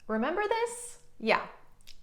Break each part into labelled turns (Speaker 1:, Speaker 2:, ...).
Speaker 1: Remember this? Yeah,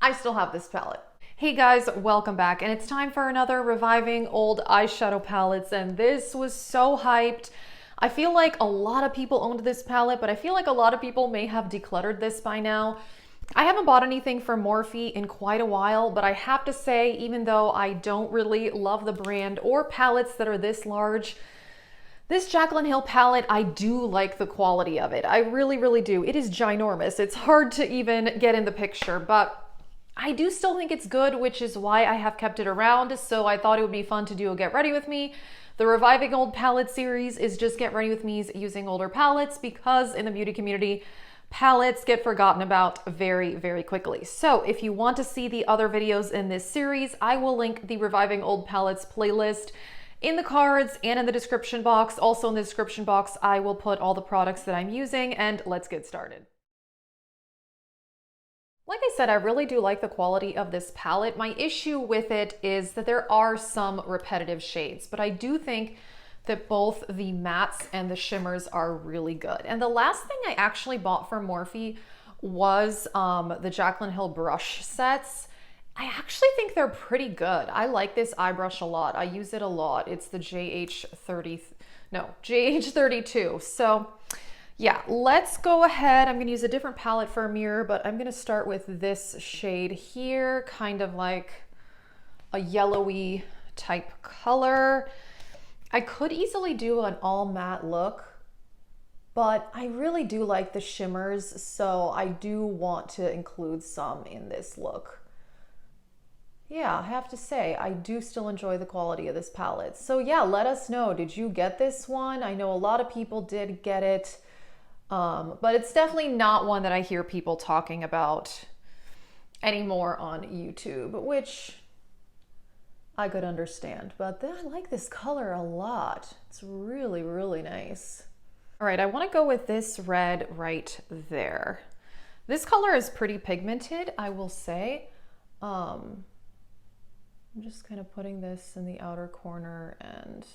Speaker 1: I still have this palette. Hey guys, welcome back, and it's time for another reviving old eyeshadow palettes, and this was so hyped. I feel like a lot of people owned this palette, but I feel like a lot of people may have decluttered this by now. I haven't bought anything from Morphe in quite a while, but I have to say, even though I don't really love the brand or palettes that are this large, this Jaclyn Hill palette, I do like the quality of it. I really, really do. It is ginormous. It's hard to even get in the picture, but I do still think it's good, which is why I have kept it around. So I thought it would be fun to do a get ready with me. The Reviving Old Palette series is just get ready with me using older palettes, because in the beauty community, palettes get forgotten about very, very quickly. So if you want to see the other videos in this series, I will link the Reviving Old Palettes playlist in the cards and in the description box. Also in the description box, I will put all the products that I'm using, and let's get started. Like I said, I really do like the quality of this palette. My issue with it is that there are some repetitive shades, but I do think that both the mattes and the shimmers are really good. And the last thing I actually bought from Morphe was the Jaclyn Hill brush sets. I actually think they're pretty good. I like this eye brush a lot. I use it a lot. It's the JH32. So yeah, let's go ahead. I'm gonna use a different palette for a mirror, but I'm gonna start with this shade here, kind of like a yellowy type color. I could easily do an all matte look, but I really do like the shimmers, so I do want to include some in this look. Yeah, I have to say, I do still enjoy the quality of this palette. So yeah, let us know, did you get this one? I know a lot of people did get it, but it's definitely not one that I hear people talking about anymore on YouTube, which I could understand. But then I like this color a lot. It's really, really nice. All right, I want to go with this red right there. This color is pretty pigmented, I will say. I'm just kind of putting this in the outer corner, and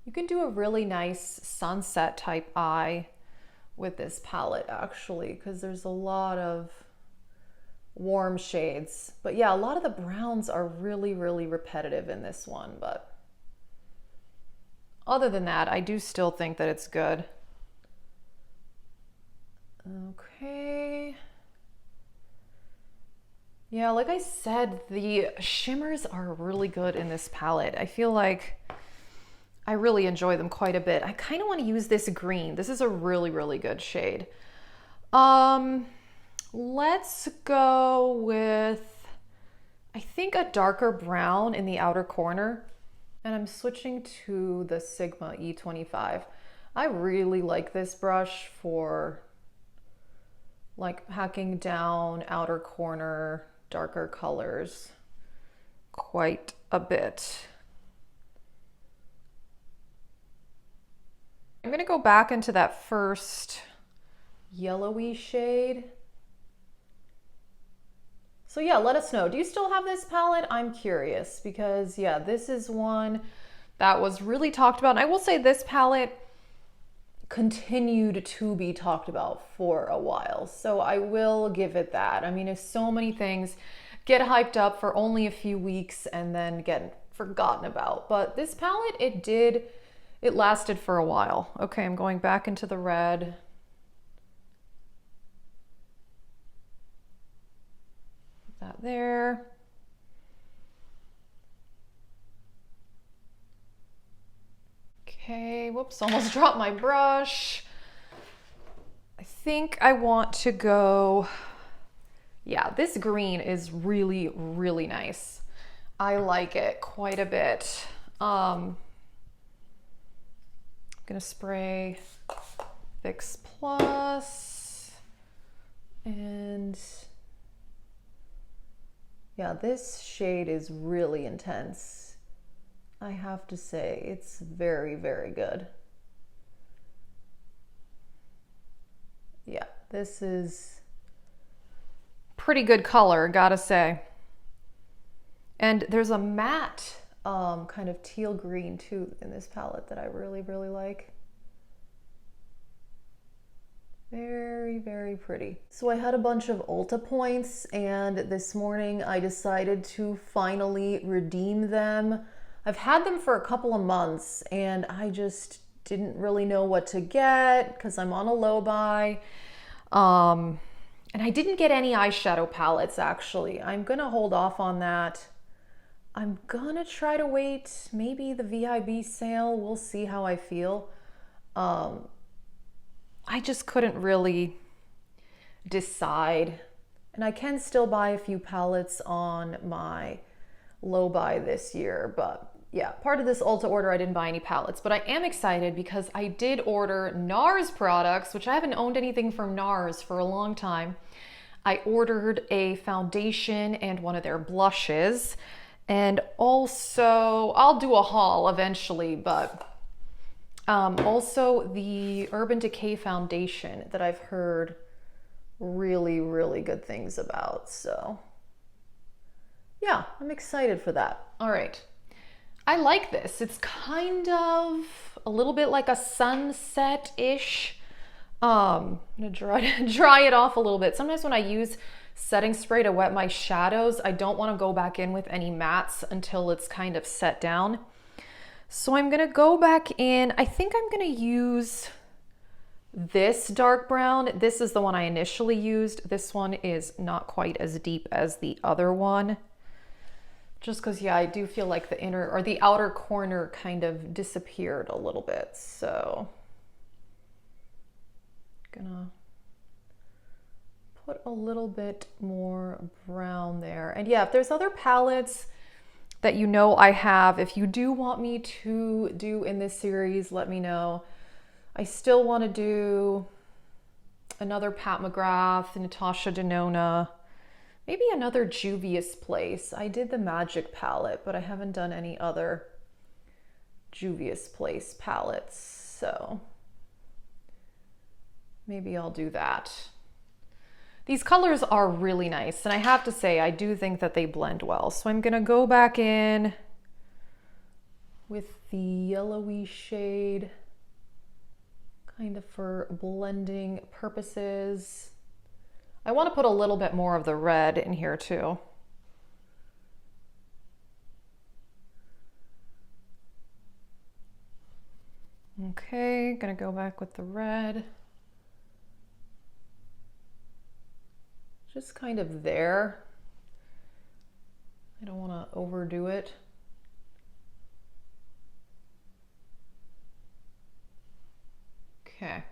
Speaker 1: you can do a really nice sunset type eye with this palette actually, because there's a lot of warm shades. But yeah, a lot of the browns are really, really repetitive in this one, but other than that, I do still think that it's good. Okay. Yeah, like I said, the shimmers are really good in this palette. I feel like I really enjoy them quite a bit. I kind of want to use this green. This is a really, really good shade. Let's go with, I think, a darker brown in the outer corner. And I'm switching to the Sigma E25. I really like this brush for like packing down outer corner darker colors quite a bit. I'm gonna go back into that first yellowy shade. So yeah, let us know. Do you still have this palette? I'm curious, because yeah, this is one that was really talked about. And I will say this palette continued to be talked about for a while, so I will give it that. I mean, if so many things get hyped up for only a few weeks and then get forgotten about, but this palette, it lasted for a while. Okay, I'm going back into the red. Put that there. Okay, whoops, almost dropped my brush. I think I want to go, yeah, this green is really, really nice. I like it quite a bit. I'm gonna spray Fix Plus, and yeah, this shade is really intense. I have to say, it's very, very good. Yeah, this is pretty good color, gotta say. And there's a matte kind of teal green too in this palette that I really, really like. very, very pretty. So I had a bunch of Ulta points, and this morning I decided to finally redeem them. I've had them for a couple of months and I just didn't really know what to get because I'm on a low buy. And I didn't get any eyeshadow palettes actually. I'm gonna hold off on that. I'm gonna try to wait, maybe the VIB sale, we'll see how I feel. I just couldn't really decide. And I can still buy a few palettes on my low buy this year, but yeah, part of this Ulta order, I didn't buy any palettes, but I am excited because I did order NARS products, which I haven't owned anything from NARS for a long time. I ordered a foundation and one of their blushes, and also I'll do a haul eventually, but also the Urban Decay foundation that I've heard really, really good things about. So yeah, I'm excited for that. All right. I like this. It's kind of a little bit like a sunset-ish. I'm gonna dry it off a little bit. Sometimes when I use setting spray to wet my shadows, I don't want to go back in with any mattes until it's kind of set down. So I'm gonna go back in. I think I'm gonna use this dark brown. This is the one I initially used. This one is not quite as deep as the other one. Just because, yeah, I do feel like the inner or the outer corner kind of disappeared a little bit. So gonna put a little bit more brown there. And yeah, if there's other palettes that you know I have, if you do want me to do in this series, let me know. I still want to do another Pat McGrath, Natasha Denona, maybe another Juvia's Place. I did the Magic palette, but I haven't done any other Juvia's Place palettes, so maybe I'll do that. These colors are really nice, and I have to say, I do think that they blend well. So I'm gonna go back in with the yellowy shade, kind of for blending purposes. I want to put a little bit more of the red in here too. Okay, gonna go back with the red. Just kind of there. I don't want to overdo it. Okay.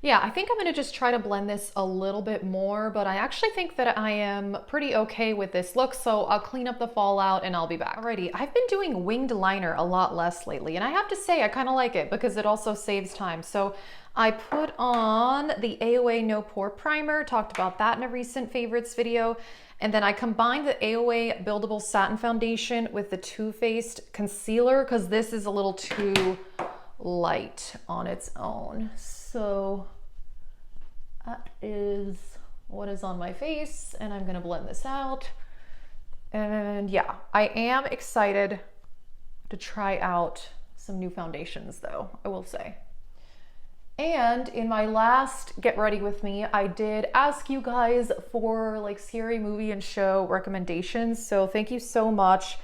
Speaker 1: Yeah, I think I'm going to just try to blend this a little bit more, but I actually think that I am pretty okay with this look, so I'll clean up the fallout and I'll be back. Alrighty, I've been doing winged liner a lot less lately, and I have to say I kind of like it because it also saves time. So I put on the AOA No Pore Primer, talked about that in a recent favorites video, and then I combined the AOA Buildable Satin Foundation with the Too Faced Concealer because this is a little too light on its own. So that is what is on my face, and I'm gonna blend this out. And yeah, I am excited to try out some new foundations though, I will say. And in my last Get Ready With Me, I did ask you guys for like scary movie and show recommendations. So thank you so much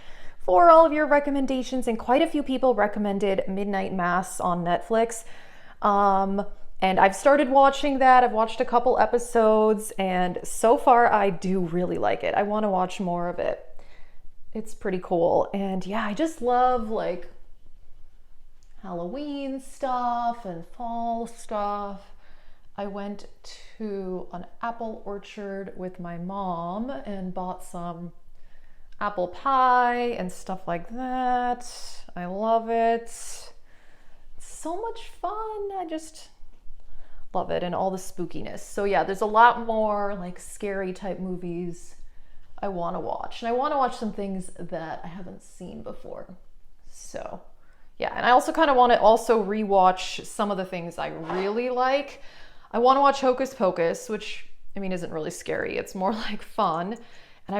Speaker 1: for all of your recommendations, and quite a few people recommended Midnight Mass on Netflix. And I've started watching that. I've watched a couple episodes, and so far I do really like it. I want to watch more of it. It's pretty cool. And yeah, I just love like Halloween stuff and fall stuff. I went to an apple orchard with my mom and bought some apple pie and stuff like that. I love it. It's so much fun. I just love it, and all the spookiness. So yeah, there's a lot more like scary type movies I want to watch, and I want to watch some things that I haven't seen before. So yeah, and I also kind of want to also rewatch some of the things I really like. I want to watch Hocus Pocus, which I mean isn't really scary, it's more like fun. And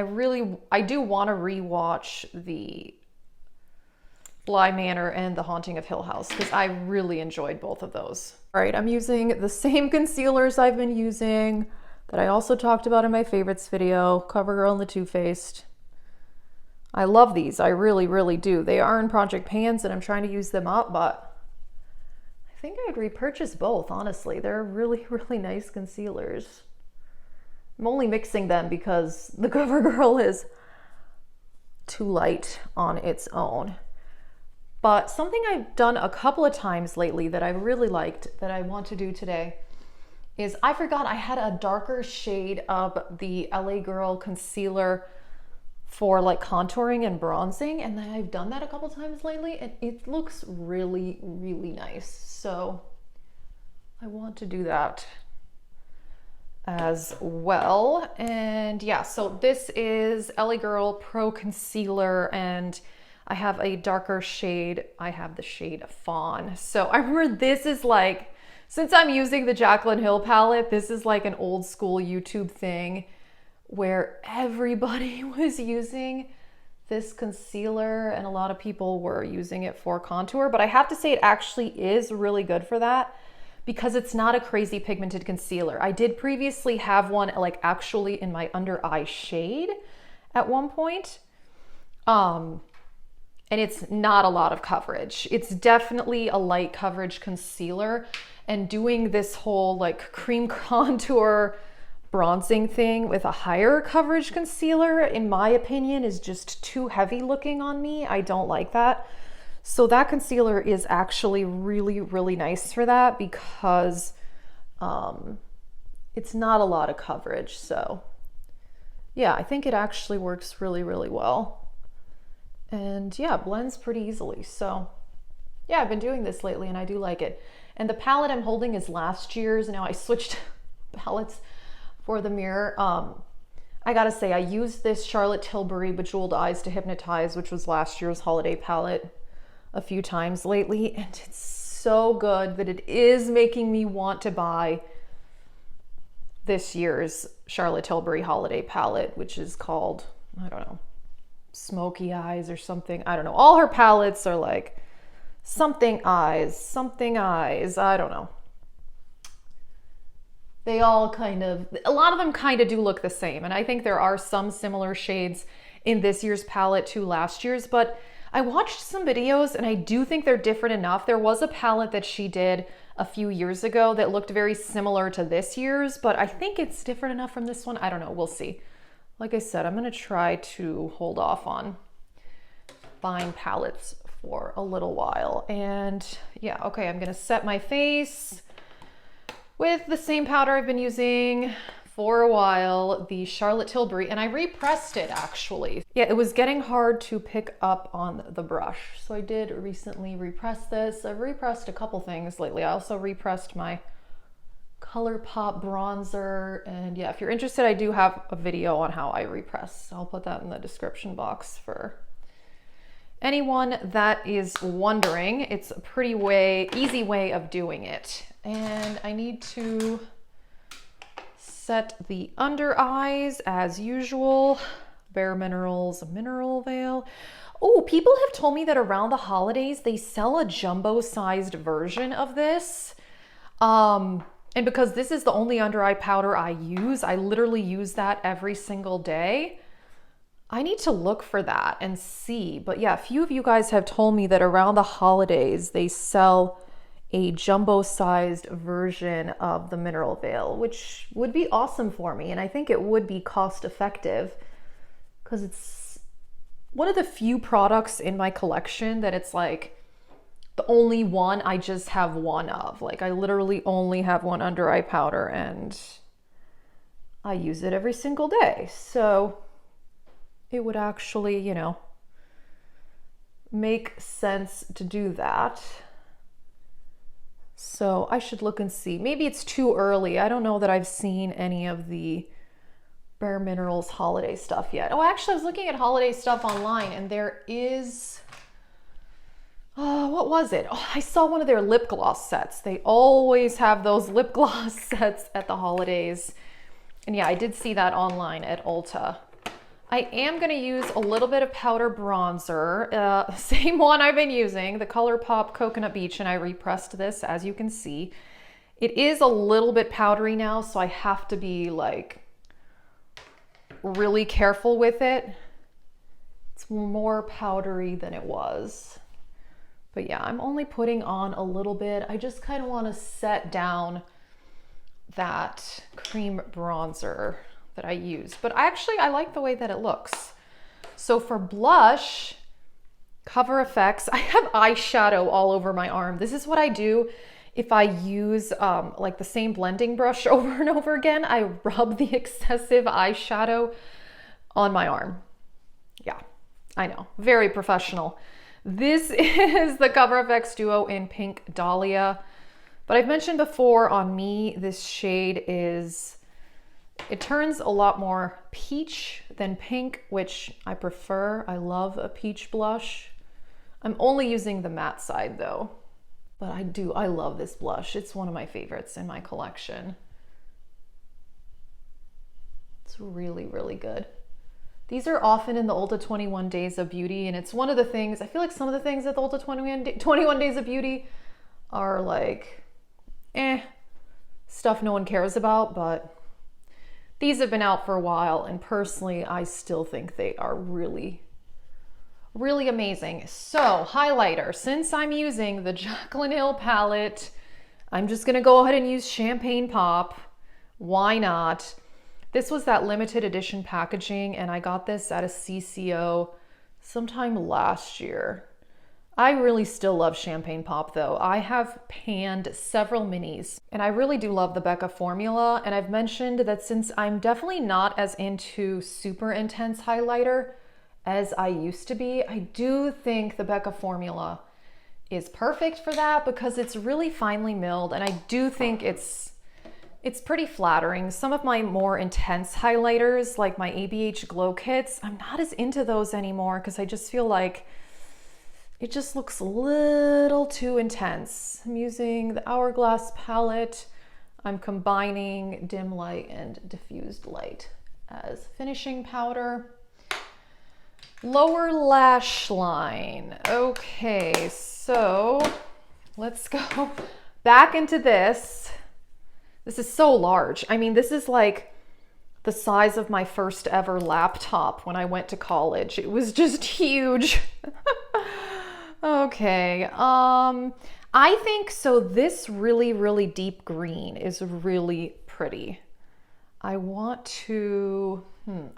Speaker 1: I do want to rewatch the Bly Manor and The Haunting of Hill House, because I really enjoyed both of those. All right, I'm using the same concealers I've been using that I also talked about in my favorites video, CoverGirl and the Too Faced. I love these, I really, really do. They are in Project Pans and I'm trying to use them up, but I think I'd repurchase both, honestly. They're really, really nice concealers. I'm only mixing them because the CoverGirl is too light on its own. But something I've done a couple of times lately that I really liked that I want to do today is I forgot I had a darker shade of the LA Girl concealer for like contouring and bronzing, and I've done that a couple times lately and it looks really, really nice. So I want to do that as well. And yeah, so this is LA Girl Pro Concealer and I have a darker shade. I have the shade Fawn. So I remember this is like, since I'm using the Jaclyn Hill palette, this is like an old school YouTube thing where everybody was using this concealer and a lot of people were using it for contour. But I have to say it actually is really good for that because it's not a crazy pigmented concealer. I did previously have one like actually in my under eye shade at one point. And it's not a lot of coverage. It's definitely a light coverage concealer, and doing this whole like cream contour bronzing thing with a higher coverage concealer, in my opinion, is just too heavy looking on me. I don't like that. So that concealer is actually really, really nice for that because it's not a lot of coverage. So yeah, I think it actually works really, really well. And yeah, blends pretty easily. So yeah, I've been doing this lately and I do like it. And the palette I'm holding is last year's. Now I switched palettes for the mirror. I gotta say, I used this Charlotte Tilbury Bejeweled Eyes to Hypnotize, which was last year's holiday palette, a few times lately. And it's so good that it is making me want to buy this year's Charlotte Tilbury holiday palette, which is called, I don't know, Smoky Eyes or something. I don't know. All her palettes are like something eyes, I don't know. They all kind of, a lot of them kind of do look the same. And I think there are some similar shades in this year's palette to last year's, but I watched some videos and I do think they're different enough. There was a palette that she did a few years ago that looked very similar to this year's, but I think it's different enough from this one. I don't know, we'll see. Like I said, I'm gonna try to hold off on buying palettes for a little while. And yeah, okay, I'm gonna set my face with the same powder I've been using for a while, the Charlotte Tilbury, and I repressed it actually. Yeah, it was getting hard to pick up on the brush. So I did recently repress this. I've repressed a couple things lately. I also repressed my Colourpop bronzer. And yeah, if you're interested, I do have a video on how I repress. I'll put that in the description box for anyone that is wondering. It's a pretty easy way of doing it. And I need to set the under eyes as usual. Bare Minerals Mineral Veil. Oh, people have told me that around the holidays, they sell a jumbo-sized version of this. And because this is the only under eye powder I use, I literally use that every single day. I need to look for that and see. But yeah, a few of you guys have told me that around the holidays, they sell a jumbo-sized version of the Mineral Veil, which would be awesome for me. And I think it would be cost-effective because it's one of the few products in my collection that it's like the only one I just have one of. Like I literally only have one under eye powder and I use it every single day. So it would actually, you know, make sense to do that. So I should look and see. Maybe it's too early. I don't know that I've seen any of the Bare Minerals holiday stuff yet. Oh, actually I was looking at holiday stuff online and there is, what was it? Oh, I saw one of their lip gloss sets. They always have those lip gloss sets at the holidays. And yeah, I did see that online at Ulta. I am going to use a little bit of powder bronzer, same one I've been using, the Colourpop Coconut Beach, and I repressed this, as you can see. It is a little bit powdery now, so I have to be like really careful with it. It's more powdery than it was. But yeah, I'm only putting on a little bit. I just kind of want to set down that cream bronzer that I use. But I like the way that it looks. So for blush, Cover FX, I have eyeshadow all over my arm. This is what I do if I use like the same blending brush over and over again. I rub the excessive eyeshadow on my arm. Yeah, I know, very professional. This is the Cover FX Duo in Pink Dahlia. But I've mentioned before, on me, this shade it turns a lot more peach than pink, which I prefer. I love a peach blush. I'm only using the matte side though. But I love this blush. It's one of my favorites in my collection. It's really, really good. These are often in the Ulta 21 Days of Beauty, and it's one of the things, I feel like some of the things at the Ulta 21 Days of Beauty are like, stuff no one cares about, but these have been out for a while, and personally, I still think they are really, really amazing. So, highlighter, since I'm using the Jaclyn Hill palette, I'm just gonna go ahead and use Champagne Pop. Why not? This was that limited edition packaging, and I got this at a CCO sometime last year. I really still love Champagne Pop though. I have panned several minis, and I really do love the Becca formula. And I've mentioned that since I'm definitely not as into super intense highlighter as I used to be, I do think the Becca formula is perfect for that because it's really finely milled, and I do think it's pretty flattering. Some of my more intense highlighters, like my ABH Glow Kits, I'm not as into those anymore because I just feel like it just looks a little too intense. I'm using the Hourglass palette. I'm combining dim light and diffused light as finishing powder. Lower lash line. Okay, so let's go back into this. This is so large. I mean, this is like the size of my first ever laptop when I went to college. It was just huge. Okay, I think so. This really, really deep green is really pretty. I want to,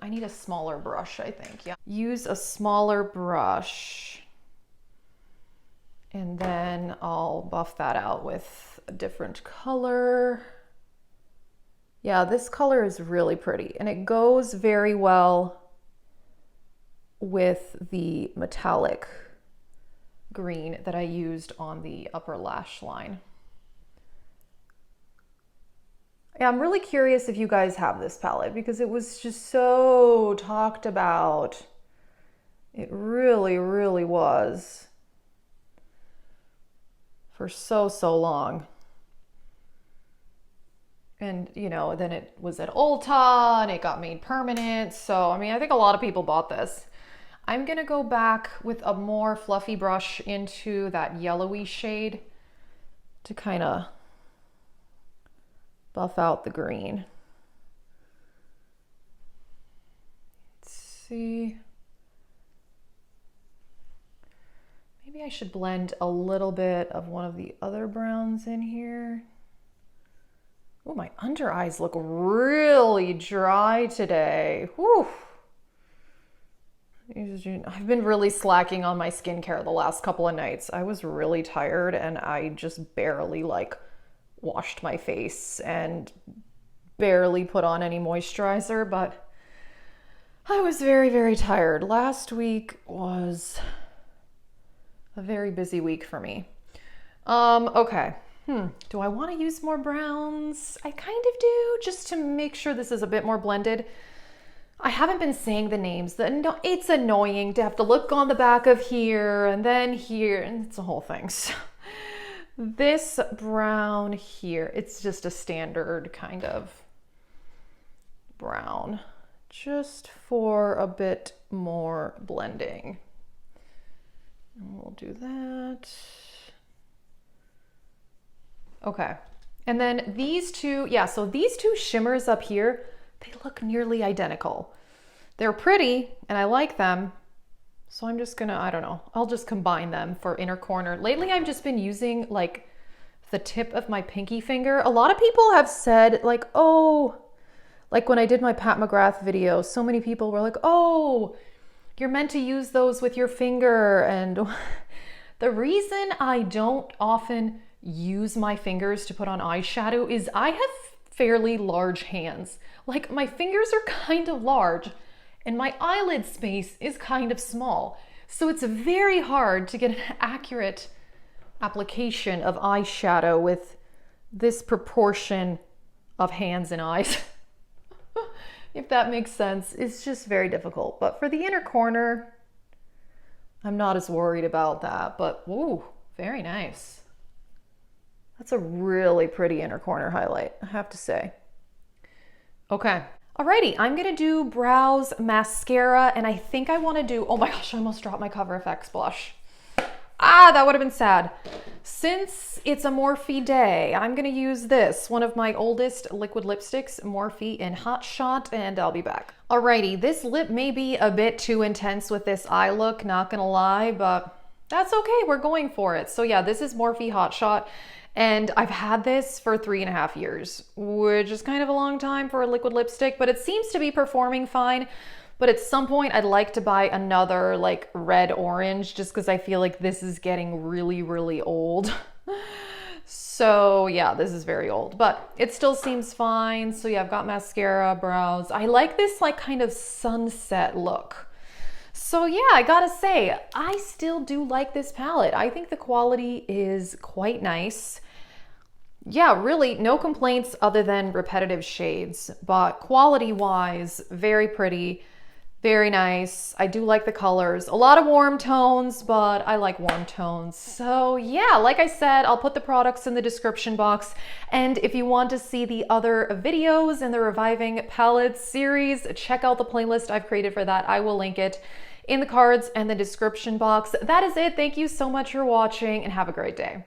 Speaker 1: I need a smaller brush, I think. Yeah. Use a smaller brush, and then I'll buff that out with a different color. Yeah, this color is really pretty, and it goes very well with the metallic green that I used on the upper lash line. Yeah, I'm really curious if you guys have this palette because it was just so talked about. It really, really was for so long. And, you know, then it was at Ulta and it got made permanent. So, I mean, I think a lot of people bought this. I'm gonna go back with a more fluffy brush into that yellowy shade to kind of buff out the green. Let's see. Maybe I should blend a little bit of one of the other browns in here. Oh, my under eyes look really dry today. Whew. I've been really slacking on my skincare the last couple of nights. I was really tired and I just barely like washed my face and barely put on any moisturizer, but I was very, very tired. Last week was a very busy week for me. Okay. Do I want to use more browns? I kind of do, just to make sure this is a bit more blended. I haven't been saying the names. It's annoying to have to look on the back of here and then here, and it's a whole thing. So this brown here, it's just a standard kind of brown. just for a bit more blending. And we'll do that. Okay. And then these two, yeah, so these two shimmers up here, they look nearly identical. They're pretty and I like them. So I'm just gonna, I don't know, I'll just combine them for inner corner. Lately, I've just been using like the tip of my pinky finger. A lot of people have said like, oh, like when I did my Pat McGrath video, so many people were like, oh, you're meant to use those with your finger. And the reason I don't often use my fingers to put on eyeshadow is I have fairly large hands. Like my fingers are kind of large and my eyelid space is kind of small. So it's very hard to get an accurate application of eyeshadow with this proportion of hands and eyes. If that makes sense, it's just very difficult. But for the inner corner, I'm not as worried about that, but ooh, very nice. That's a really pretty inner corner highlight, I have to say. Okay, alrighty, I'm gonna do brows, mascara, and I think I wanna do, oh my gosh, I almost dropped my Cover FX blush. Ah, that would have been sad. Since it's a Morphe day, I'm gonna use this, one of my oldest liquid lipsticks, Morphe in Hot Shot, and I'll be back. Alrighty, this lip may be a bit too intense with this eye look, not gonna lie, but that's okay, we're going for it. So yeah, this is Morphe Hot Shot, and I've had this for 3.5 years, which is kind of a long time for a liquid lipstick, but it seems to be performing fine. But at some point I'd like to buy another like red orange just because I feel like this is getting really, really old. So yeah, this is very old, but it still seems fine. So yeah, I've got mascara, brows. I like this like kind of sunset look. So yeah, I gotta say, I still do like this palette. I think the quality is quite nice. Yeah, really no complaints other than repetitive shades, but quality wise, very pretty. Very nice. I do like the colors. A lot of warm tones, but I like warm tones. So yeah, like I said, I'll put the products in the description box. And if you want to see the other videos in the Reviving Palettes series, check out the playlist I've created for that. I will link it in the cards and the description box. That is it. Thank you so much for watching and have a great day.